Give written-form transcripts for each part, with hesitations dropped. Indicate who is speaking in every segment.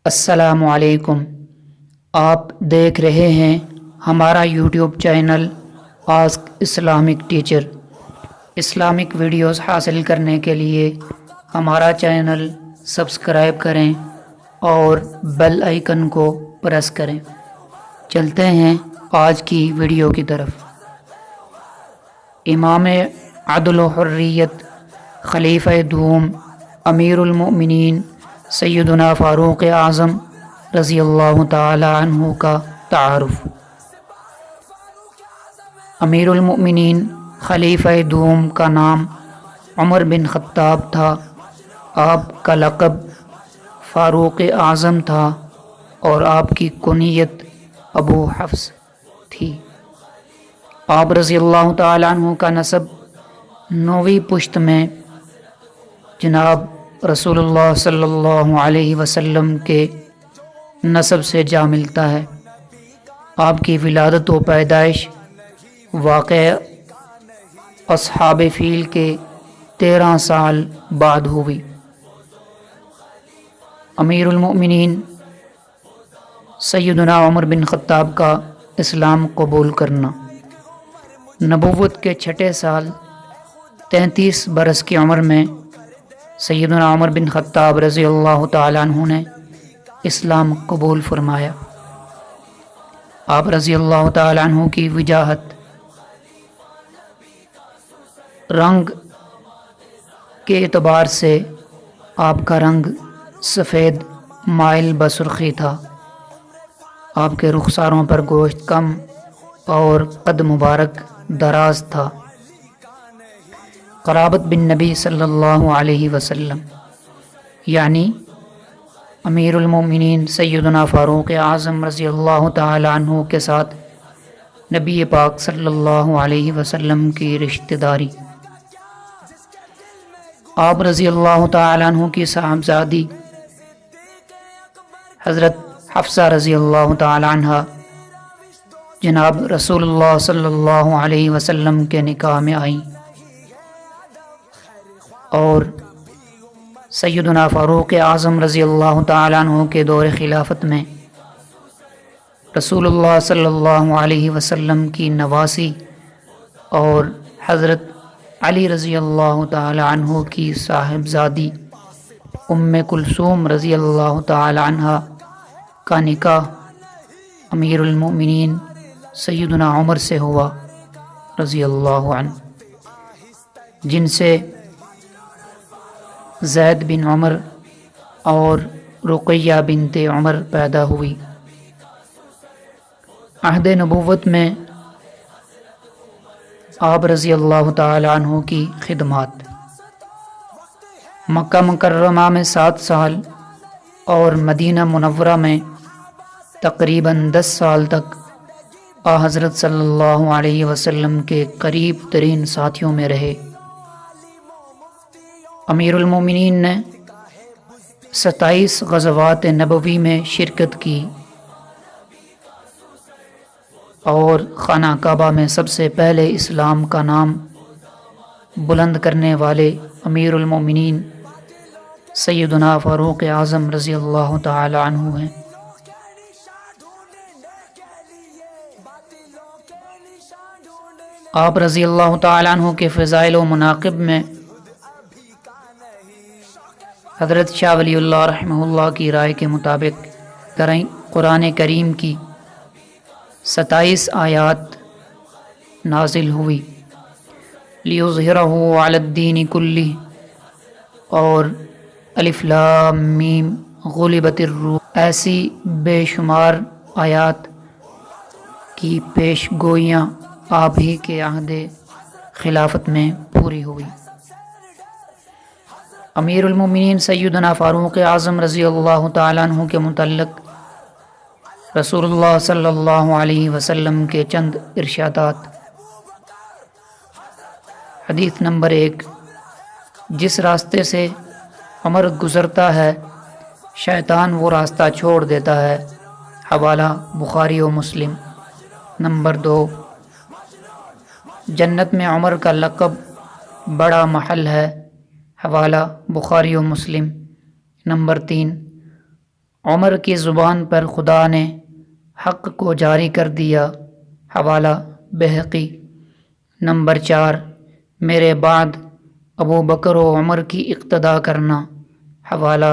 Speaker 1: السلام علیکم۔ آپ دیکھ رہے ہیں ہمارا YouTube channel ask Islamic teacher. Islamic videos حاصل کرنے کے لیے ہمارا چینل سبسکرائب کریں اور بیل آئیکن کو پریس کریں۔ چلتے ہیں آج کی ویڈیو کی طرف۔ امام عدل و حریت، خلیفہ دوم، امیر المؤمنین سیدنا فاروق اعظم رضی اللہ تعالی عنہ کا تعارف۔ امیر المؤمنین خلیفہ دوم کا نام عمر بن خطاب تھا۔ آپ کا لقب فاروق اعظم تھا اور آپ کی کنیت ابو حفص تھی۔ آپ رضی اللہ تعالی عنہ کا نسب 9ویں پشت میں جناب رسول اللہ صلی اللہ علیہ وسلم کے نسب سے جا ملتا ہے۔ آپ کی ولادت و پیدائش واقع اصحاب فیل کے 13 سال بعد ہوئی۔ امیر المؤمنین سیدنا عمر بن خطاب کا اسلام قبول کرنا۔ نبوت کے 6 سال 33 برس کی عمر میں سیدنا عمر بن خطاب رضی اللہ تعالی عنہ نے اسلام قبول فرمایا۔ آپ رضی اللہ تعالی عنہ کی وجاہت، رنگ کے اعتبار سے آپ کا رنگ سفید مائل بسرخی تھا۔ آپ کے رخساروں پر گوشت کم اور قد مبارک دراز تھا۔ قرابت بن نبی صلی اللہ علیہ وسلم، یعنی امیر المومنین سیدنا فاروق اعظم رضی اللہ تعالی عنہ کے ساتھ نبی پاک صلی اللہ علیہ وسلم کی رشتہ داری۔ آپ رضی اللہ تعالی عنہ کی صاحبزادی حضرت حفصہ رضی اللہ تعالی عنہ جناب رسول اللہ صلی اللہ علیہ وسلم کے نکاح میں آئیں اور سیدنا فاروق اعظم رضی اللہ تعالی عنہ کے دور خلافت میں رسول اللہ صلی اللہ علیہ وسلم کی نواسی اور حضرت علی رضی اللہ تعالی عنہ کی صاحبزادی ام کلثوم رضی اللہ تعالی عنہ کا نکاح امیر المؤمنین سیدنا عمر سے ہوا رضی اللہ عنہ، جن سے زید بن عمر اور رقیہ بنت عمر پیدا ہوئی۔ عہد نبوت میں آپ رضی اللہ تعالی عنہ کی خدمات، مکہ مکرمہ میں 7 سال اور مدینہ منورہ میں تقریباً 10 سال تک حضرت صلی اللہ علیہ وسلم کے قریب ترین ساتھیوں میں رہے۔ امیر المومنین نے 27 غزوات نبوی میں شرکت کی اور خانہ کعبہ میں سب سے پہلے اسلام کا نام بلند کرنے والے امیر المومنین سیدنا فاروق اعظم رضی اللہ تعالی عنہ ہیں۔ آپ رضی اللہ تعالی عنہ کے فضائل و مناقب میں حضرت شاہ ولی اللہ رحمہ اللہ کی رائے کے مطابق قرآن کریم کی 27 آیات نازل ہوئی، لِيُظْهِرَهُ عَلَى الدِّينِ كُلِّهِ اور الف لام میم غلبت الروم، ایسی بے شمار آیات کی پیش گوئیاں آپ ہی کے عہد خلافت میں پوری ہوئی۔ امیر المومنین سیدنا فاروق اعظم رضی اللہ تعالیٰ عنہ کے متعلق رسول اللہ صلی اللہ علیہ وسلم کے چند ارشادات۔ حدیث نمبر 1، جس راستے سے عمر گزرتا ہے شیطان وہ راستہ چھوڑ دیتا ہے، حوالہ بخاری و مسلم۔ نمبر 2، جنت میں عمر کا لقب بڑا محل ہے، حوالہ بخاری و مسلم۔ نمبر 3، عمر کی زبان پر خدا نے حق کو جاری کر دیا، حوالہ بہقی۔ نمبر 4، میرے بعد ابو بکر و عمر کی اقتدا کرنا، حوالہ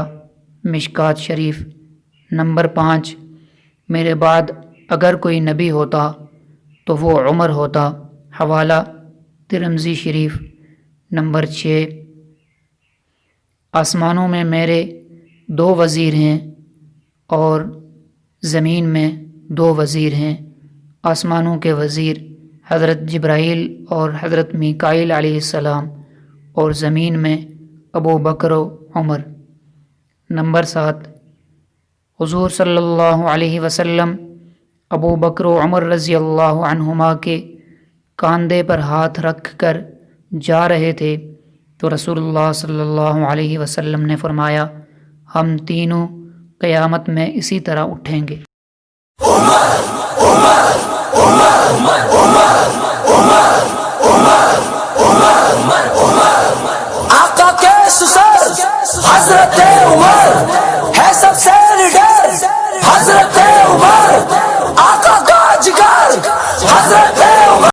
Speaker 1: مشکات شریف۔ نمبر 5، میرے بعد اگر کوئی نبی ہوتا تو وہ عمر ہوتا، حوالہ ترمذی شریف۔ نمبر 6، آسمانوں میں میرے 2 وزیر ہیں اور زمین میں 2 وزیر ہیں۔ آسمانوں کے وزیر حضرت جبرائیل اور حضرت میکائیل علیہ السلام، اور زمین میں ابو بکر و عمر۔ نمبر 7، حضور صلی اللہ علیہ وسلم ابو بکر و عمر رضی اللہ عنہما کے کاندھے پر ہاتھ رکھ کر جا رہے تھے تو رسول اللہ صلی اللہ علیہ وسلم نے فرمایا، ہم تینوں قیامت میں اسی طرح اٹھیں گے۔
Speaker 2: عمر